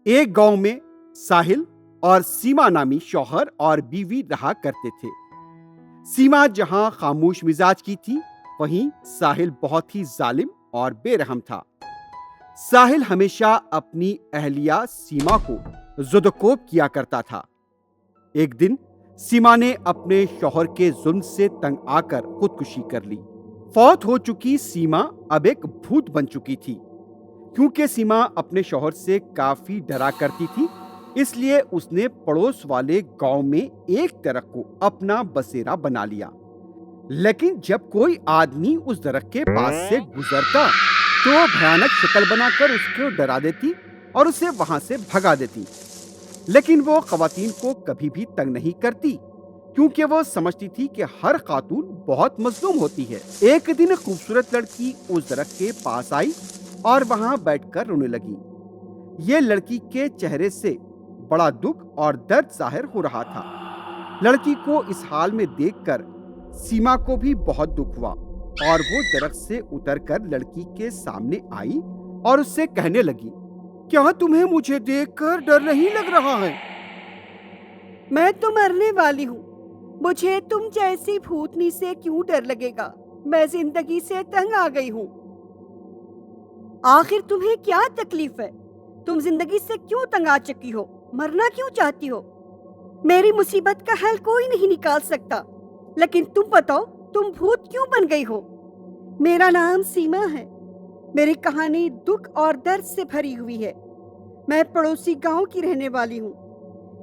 ایک گاؤں میں ساحل اور سیما نامی شوہر اور بیوی رہا کرتے تھے۔ سیما جہاں خاموش مزاج کی تھی، وہیں ساحل بہت ہی ظالم اور بے رحم تھا۔ ساحل ہمیشہ اپنی اہلیہ سیما کو زد و کوب کیا کرتا تھا۔ ایک دن سیما نے اپنے شوہر کے ظلم سے تنگ آ کر خودکشی کر لی۔ فوت ہو چکی سیما اب ایک بھوت بن چکی تھی۔ کیونکہ سیما اپنے شوہر سے کافی ڈرا کرتی تھی، اس لیے اس نے پڑوس والے گاؤں میں ایک درخت کو اپنا بسیرا بنا لیا۔ لیکن جب کوئی آدمی اس درخت کے پاس سے گزرتا تو بھیانک شکل بنا کر اس کو ڈرا دیتی اور اسے وہاں سے بھگا دیتی۔ لیکن وہ خواتین کو کبھی بھی تنگ نہیں کرتی، کیونکہ وہ سمجھتی تھی کہ ہر خاتون بہت مظلوم ہوتی ہے۔ ایک دن خوبصورت لڑکی اس درخت کے پاس آئی اور وہاں بیٹھ کر رونے لگی۔ یہ لڑکی کے چہرے سے بڑا دکھ اور درد ظاہر ہو رہا تھا۔ لڑکی کو اس حال میں دیکھ کر سیما کو بھی بہت دکھ ہوا اور وہ درخت سے اتر کر لڑکی کے سامنے آئی اور اس سے کہنے لگی، کیا تمہیں مجھے دیکھ کر ڈر نہیں لگ رہا ہے؟ میں تو مرنے والی ہوں، مجھے تم جیسی بھوتنی سے کیوں ڈر لگے گا؟ میں زندگی سے تنگ آ گئی ہوں۔ آخر تمہیں کیا تکلیف ہے؟ تم زندگی سے کیوں تنگ آ چکی ہو؟ مرنا کیوں چاہتی ہو؟ میری مصیبت کا حل کوئی نہیں نکال سکتا، لیکن تم بتاؤ تم بھوت کیوں بن گئی ہو؟ میرا نام سیما ہے، میری کہانی دکھ اور درد سے بھری ہوئی ہے۔ میں پڑوسی گاؤں کی رہنے والی ہوں۔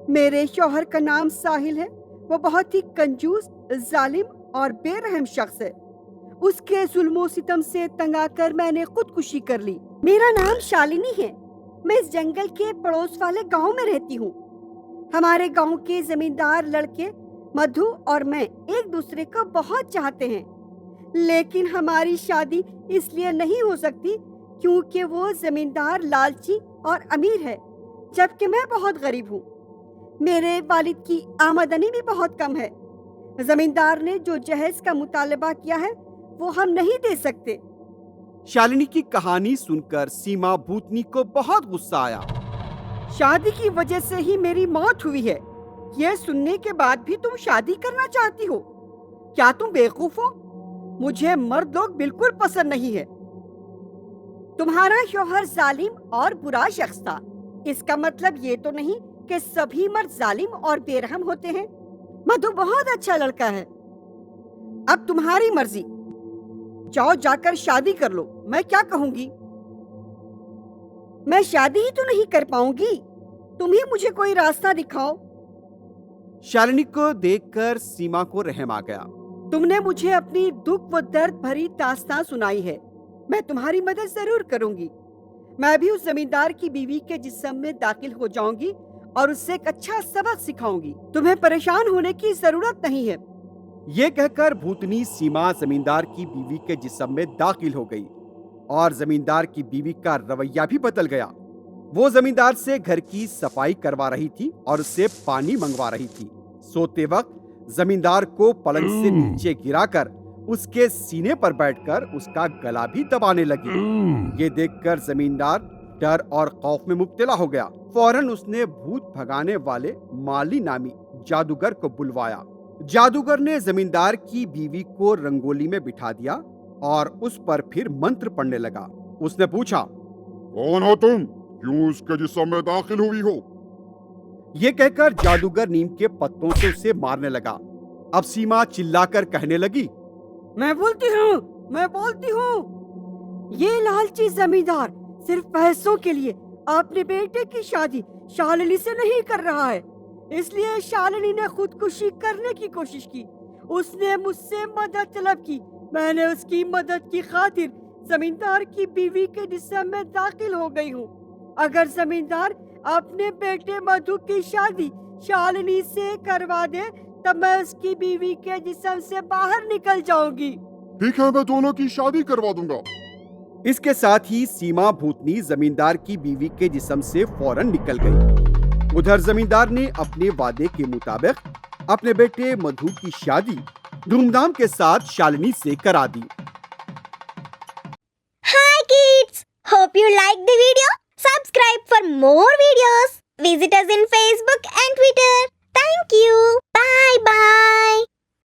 میرے شوہر کا نام ساحل ہے، وہ بہت ہی کنجوس، ظالم اور بے رحم شخص ہے۔ اس کے ظلم و ستم سے تنگ آ کر میں نے خودکشی کر لی۔ میرا نام شالنی ہے، میں اس جنگل کے پڑوس والے گاؤں میں رہتی ہوں۔ ہمارے گاؤں کے زمیندار لڑکے مدھو اور میں ایک دوسرے کو بہت چاہتے ہیں، لیکن ہماری شادی اس لیے نہیں ہو سکتی کیونکہ وہ زمیندار لالچی اور امیر ہے، جبکہ میں بہت غریب ہوں۔ میرے والد کی آمدنی بھی بہت کم ہے۔ زمیندار نے جو جہیز کا مطالبہ کیا ہے وہ ہم نہیں دے سکتے۔ شالنی کی کہانی سن کر سیما بھوتنی کو بہت غصہ آیا۔ شادی کی وجہ سے ہی میری موت ہوئی ہے، یہ سننے کے بعد بھی تم شادی کرنا چاہتی ہو؟ کیا تم بیوقوف ہو؟ مجھے مرد لوگ بالکل پسند نہیں ہے۔ تمہارا شوہر ظالم اور برا شخص تھا، اس کا مطلب یہ تو نہیں کہ سبھی مرد ظالم اور بے رحم ہوتے ہیں۔ مدھو بہت اچھا لڑکا ہے۔ اب تمہاری مرضی، جاؤ جا کر شادی کر لو، میں کیا کہوں گی؟ میں شادی ہی تو نہیں کر پاؤں گی، تم ہی مجھے کوئی راستہ دکھاؤ۔ شالنی کو دیکھ کر سیما کو رحم آ گیا۔ تم نے مجھے اپنی دکھ و درد بھری داستان سنائی ہے، میں تمہاری مدد ضرور کروں گی۔ میں بھی اس زمیندار کی بیوی کے جسم میں داخل ہو جاؤں گی اور اس سے ایک اچھا سبق سکھاؤں گی۔ تمہیں پریشان ہونے کی ضرورت نہیں ہے۔ یہ کہہ کر بھوتنی سیما زمیندار کی بیوی کے جسم میں داخل ہو گئی اور زمیندار کی بیوی کا رویہ بھی بدل گیا۔ وہ زمیندار سے گھر کی صفائی کروا رہی تھی اور اس سے پانی منگوا رہی تھی۔ سوتے وقت زمیندار کو پلنگ سے نیچے گرا کر اس کے سینے پر بیٹھ کر اس کا گلا بھی دبانے لگی۔ یہ دیکھ کر زمیندار ڈر اور خوف میں مبتلا ہو گیا۔ فوراً اس نے بھوت بھگانے والے مالی نامی جادوگر کو بلوایا۔ جادوگر نے زمیندار کی بیوی کو رنگولی میں بٹھا دیا اور اس پر پھر منتر پڑھنے لگا۔ اس نے پوچھا، کون ہو تم؟ کیوں اس کے جسم میں داخل ہوئی ہو؟ یہ کہہ کر جادوگر نیم کے پتوں سے اسے مارنے لگا۔ اب سیما چلا کر کہنے لگی، میں بولتی ہوں، یہ لالچی زمیندار صرف پیسوں کے لیے اپنے بیٹے کی شادی شالنی سے نہیں کر رہا ہے، اس لیے شالنی نے خودکشی کرنے کی کوشش کی۔ اس نے مجھ سے مدد طلب کی، میں نے اس کی مدد کی خاطر زمیندار کی بیوی کے جسم میں داخل ہو گئی ہوں۔ اگر زمیندار اپنے بیٹے مدھو کی شادی شالنی سے کروا دے تب میں اس کی بیوی کے جسم سے باہر نکل جاؤں گی۔ ٹھیک ہے، میں دونوں کی شادی کروا دوں گا۔ اس کے ساتھ ہی سیما بھوتنی زمیندار کی بیوی کے جسم سے فوراً نکل گئی۔ ادھر زمیندار نے اپنے وعدے کے مطابق اپنے بیٹے مدھو کی شادی دھوم دھام کے ساتھ شالنی سے کرا دی۔ Hi kids! Hope you like the video. Subscribe for more videos. videos. Visit us in Facebook